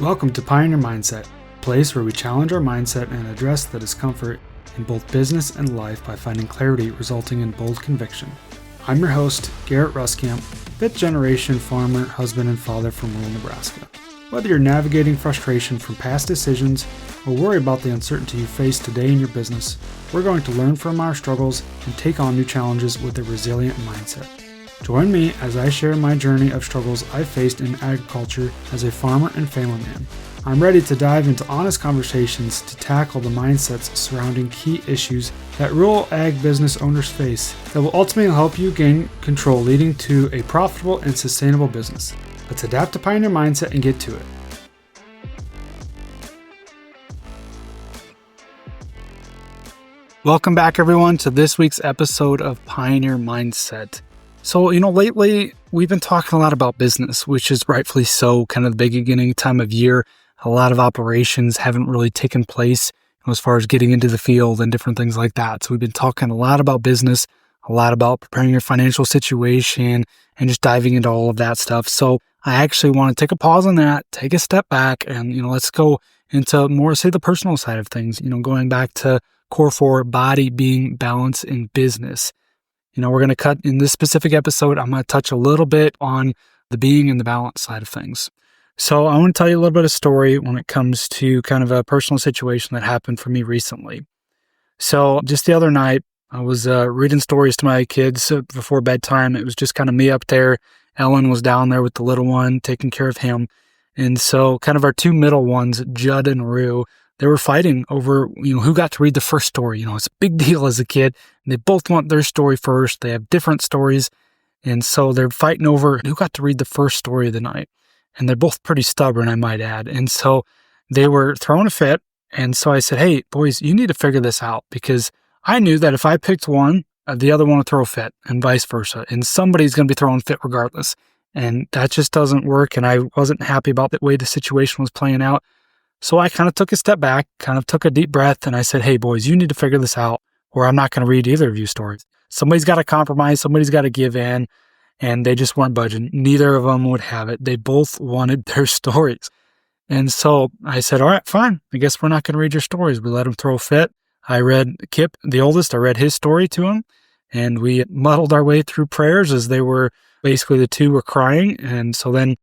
Welcome to Pioneer Mindset, a place where we challenge our mindset and address the discomfort in both business and life by finding clarity resulting in bold conviction. I'm your host, Garrett Ruskamp, fifth generation farmer, husband, and father from rural Nebraska. Whether you're navigating frustration from past decisions or worry about the uncertainty you face today in your business, we're going to learn from our struggles and take on new challenges with a resilient mindset. Join me as I share my journey of struggles I faced in agriculture as a farmer and family man. I'm ready to dive into honest conversations to tackle the mindsets surrounding key issues that rural ag business owners face that will ultimately help you gain control, leading to a profitable and sustainable business. Let's adapt to Pioneer Mindset and get to it. Welcome back, everyone, to this week's episode of Pioneer Mindset. So, lately we've been talking a lot about business, which is rightfully so, kind of the beginning time of year. A lot of operations haven't really taken place as far as getting into the field and different things like that. So we've been talking a lot about business, a lot about preparing your financial situation and just diving into all of that stuff. So I actually want to take a pause on that, take a step back, and, let's go into more, say, the personal side of things, going back to core 4, body, being, balance, and business. We're going to cut in this specific episode. I'm going to touch a little bit on the being and the balance side of things. So I want to tell you a little bit of story when it comes to kind of a personal situation that happened for me recently. So just the other night, I was reading stories to my kids before bedtime. It was just kind of me up there. Ellen was down there with the little one, taking care of him. And so kind of our two middle ones, Judd and Rue, they were fighting over, who got to read the first story. It's a big deal as a kid. And they both want their story first. They have different stories. And so they're fighting over who got to read the first story of the night. And they're both pretty stubborn, I might add. And so they were throwing a fit. And so I said, hey, boys, you need to figure this out, because I knew that if I picked one, the other one would throw a fit and vice versa. And somebody's going to be throwing a fit regardless. And that just doesn't work. And I wasn't happy about the way the situation was playing out. So I kind of took a step back, kind of took a deep breath, and I said, hey, boys, you need to figure this out, or I'm not going to read either of you stories. Somebody's got to compromise. Somebody's got to give in. And they just weren't budging. Neither of them would have it. They both wanted their stories. And so I said, all right, fine. I guess we're not going to read your stories. We let them throw a fit. I read Kip, the oldest, I read his story to him. And we muddled our way through prayers as they were, basically the two were crying. And so then,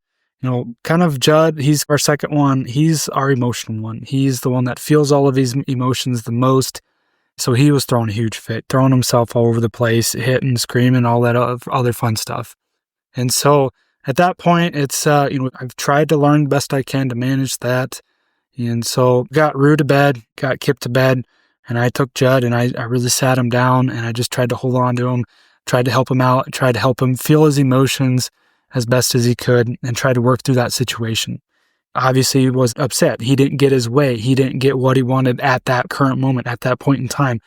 kind of Judd, he's our second one. He's our emotional one. He's the one that feels all of these emotions the most. So he was throwing a huge fit, throwing himself all over the place, hitting, screaming, all that other fun stuff. And so at that point, it's, I've tried to learn the best I can to manage that. And so got Rue to bed, got Kip to bed, and I took Judd and I really sat him down and I just tried to hold on to him, tried to help him out, tried to help him feel his emotions as best as he could and try to work through that situation. Obviously, he was upset. He didn't get his way. He didn't get what he wanted at that current moment, at that point in time.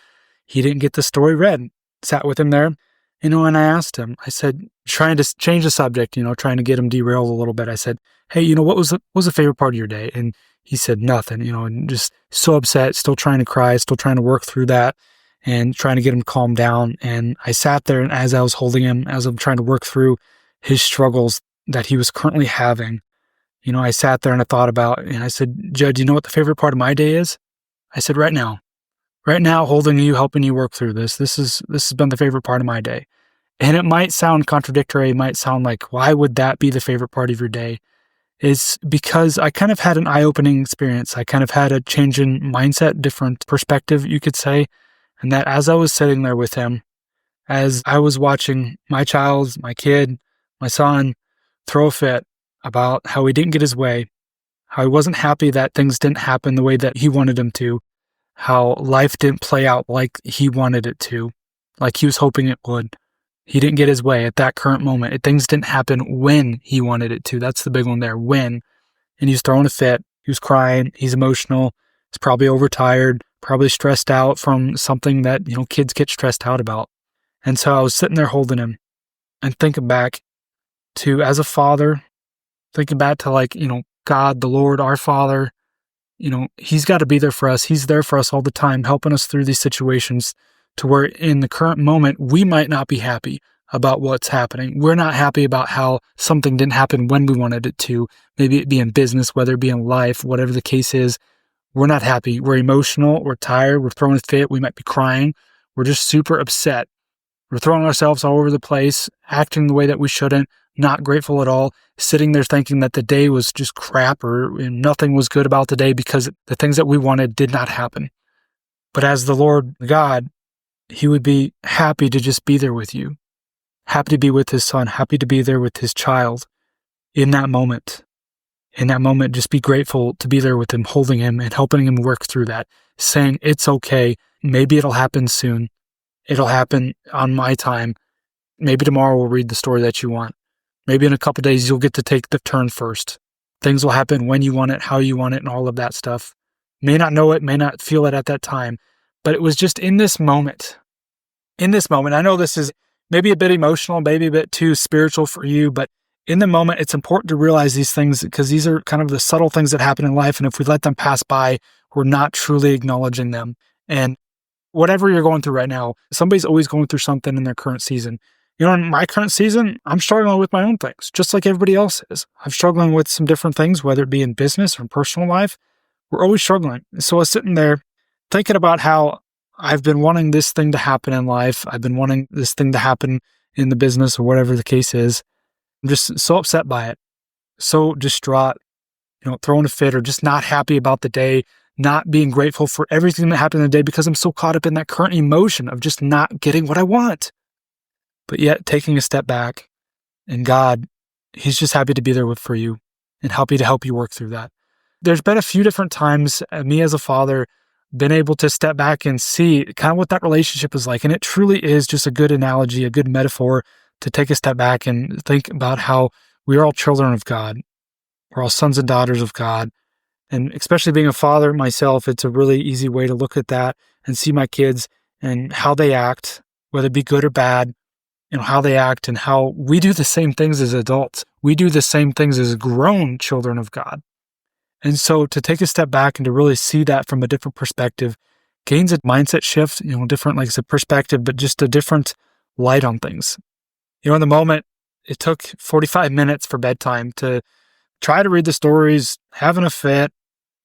He didn't get the story read. Sat with him there, and I asked him, I said, trying to change the subject, trying to get him derailed a little bit. I said, hey, what was the favorite part of your day? And he said nothing, and just so upset, still trying to cry, still trying to work through that and trying to get him calmed down. And I sat there, and as I was holding him, as I'm trying to work through his struggles that he was currently having, I sat there and I thought about, and I said, Judd, what the favorite part of my day is? I said, right now, holding you, helping you work through this. This has been the favorite part of my day. And it might sound contradictory. It might sound like, why would that be the favorite part of your day? It's because I kind of had an eye-opening experience. I kind of had a change in mindset, different perspective, you could say. And that as I was sitting there with him, as I was watching my child, my kid, my son throw a fit about how he didn't get his way, how he wasn't happy that things didn't happen the way that he wanted them to, how life didn't play out like he wanted it to, like he was hoping it would. He didn't get his way at that current moment. Things didn't happen when he wanted it to. That's the big one there, when. And he was throwing a fit. He was crying. He's emotional. He's probably overtired, probably stressed out from something that, kids get stressed out about. And so I was sitting there holding him and thinking back to, as a father, thinking back to God, the Lord, our Father, He's got to be there for us. He's there for us all the time, helping us through these situations to where in the current moment, we might not be happy about what's happening. We're not happy about how something didn't happen when we wanted it to. Maybe it be in business, whether it be in life, whatever the case is. We're not happy. We're emotional. We're tired. We're throwing a fit. We might be crying. We're just super upset. We're throwing ourselves all over the place, acting the way that we shouldn't, not grateful at all, sitting there thinking that the day was just crap or nothing was good about the day because the things that we wanted did not happen. But as the Lord God, He would be happy to just be there with you, happy to be with His Son, happy to be there with His child in that moment. In that moment, just be grateful to be there with Him, holding Him and helping Him work through that, saying, it's okay. Maybe it'll happen soon. It'll happen on my time. Maybe tomorrow we'll read the story that you want. Maybe in a couple of days you'll get to take the turn first. Things will happen when you want it, how you want it, and all of that stuff. May not know it, may not feel it at that time, but it was just in this moment. In this moment, I know this is maybe a bit emotional, maybe a bit too spiritual for you, but in the moment, it's important to realize these things because these are kind of the subtle things that happen in life. And if we let them pass by, we're not truly acknowledging them. And whatever you're going through right now, somebody's always going through something in their current season. In my current season, I'm struggling with my own things, just like everybody else is. I'm struggling with some different things, whether it be in business or in personal life. We're always struggling. So I was sitting there thinking about how I've been wanting this thing to happen in life. I've been wanting this thing to happen in the business or whatever the case is. I'm just so upset by it, so distraught, throwing a fit or just not happy about the day, not being grateful for everything that happened in the day because I'm so caught up in that current emotion of just not getting what I want. But yet taking a step back and God, He's just happy to be there for you and happy to help you work through that. There's been a few different times me as a father been able to step back and see kind of what that relationship is like. And it truly is just a good analogy, a good metaphor to take a step back and think about how we are all children of God. We're all sons and daughters of God. And especially being a father myself, it's a really easy way to look at that and see my kids and how they act, whether it be good or bad, how they act and how we do the same things as adults. We do the same things as grown children of God. And so to take a step back and to really see that from a different perspective gains a mindset shift, different, like I said, perspective, but just a different light on things. In the moment, it took 45 minutes for bedtime to try to read the stories, having a fit,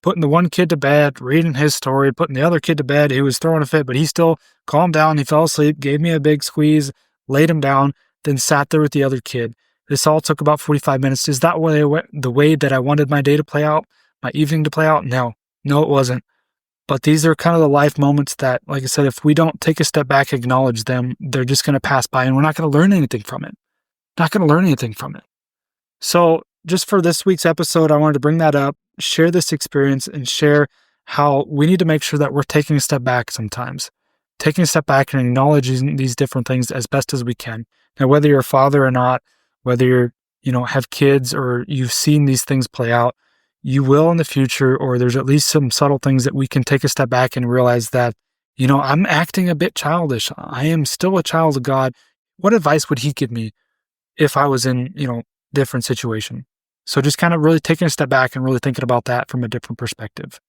putting the one kid to bed, reading his story, putting the other kid to bed who was throwing a fit, but he still calmed down. He fell asleep, gave me a big squeeze, laid him down, then sat there with the other kid. This all took about 45 minutes. Is that the way that I wanted my day to play out, my evening to play out? No, it wasn't. But these are kind of the life moments that, like I said, if we don't take a step back, acknowledge them, they're just going to pass by and we're not going to learn anything from it. So just for this week's episode, I wanted to bring that up, share this experience and share how we need to make sure that we're taking a step back sometimes, taking a step back and acknowledging these different things as best as we can. Now, whether you're a father or not, whether you're, have kids or you've seen these things play out, you will in the future, or there's at least some subtle things that we can take a step back and realize that, I'm acting a bit childish. I am still a child of God. What advice would He give me if I was in, different situation? So just kind of really taking a step back and really thinking about that from a different perspective.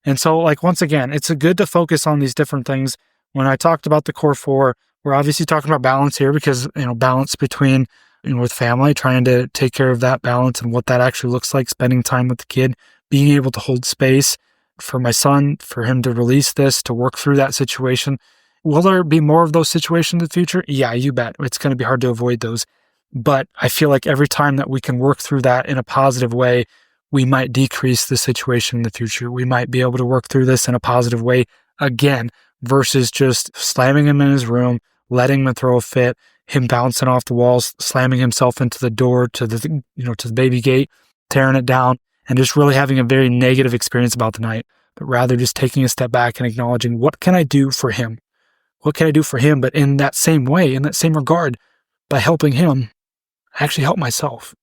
And so once again, it's good to focus on these different things. When I talked about the core four, we're obviously talking about balance here because, balance between, with family, trying to take care of that balance and what that actually looks like, spending time with the kid, being able to hold space for my son, for him to release this, to work through that situation. Will there be more of those situations in the future? Yeah, you bet. It's going to be hard to avoid those. But I feel like every time that we can work through that in a positive way, we might decrease the situation in the future. We might be able to work through this in a positive way again, versus just slamming him in his room, letting him throw a fit, him bouncing off the walls, slamming himself into the door to the, to the baby gate, tearing it down, and just really having a very negative experience about the night, but rather just taking a step back and acknowledging, what can I do for him? What can I do for him? But in that same way, in that same regard, by helping him, I actually help myself.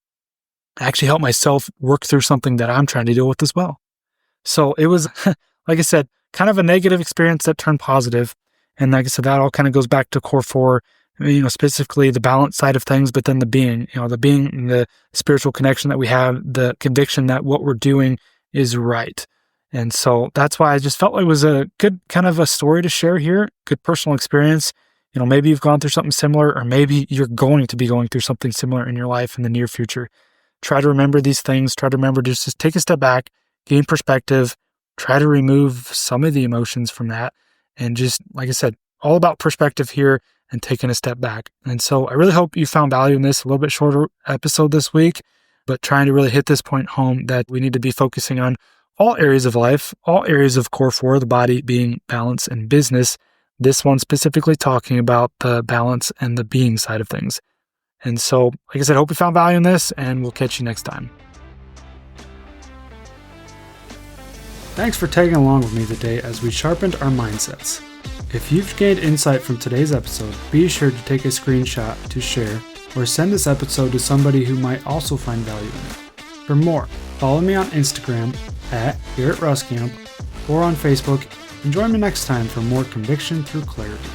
I actually help myself work through something that I'm trying to deal with as well. So it was, like I said, kind of a negative experience that turned positive. And like I said, that all kind of goes back to core four, specifically the balance side of things, but then the being, the spiritual connection that we have, the conviction that what we're doing is right. And so that's why I just felt like it was a good kind of a story to share here, good personal experience. Maybe you've gone through something similar, or maybe you're going to be going through something similar in your life in the near future. Try to remember these things. Try to remember to just take a step back, gain perspective, try to remove some of the emotions from that. And just, like I said, all about perspective here and taking a step back. And so I really hope you found value in this. A little bit shorter episode this week, but trying to really hit this point home that we need to be focusing on all areas of life, all areas of core 4, the body, being, balance, and business. This one specifically talking about the balance and the being side of things. And so, like I said, hope you found value in this, and we'll catch you next time. Thanks for tagging along with me today as we sharpened our mindsets. If you've gained insight from today's episode, be sure to take a screenshot to share or send this episode to somebody who might also find value in it. For more, follow me on Instagram @GarrettRuskamp or on Facebook, and join me next time for more conviction through clarity.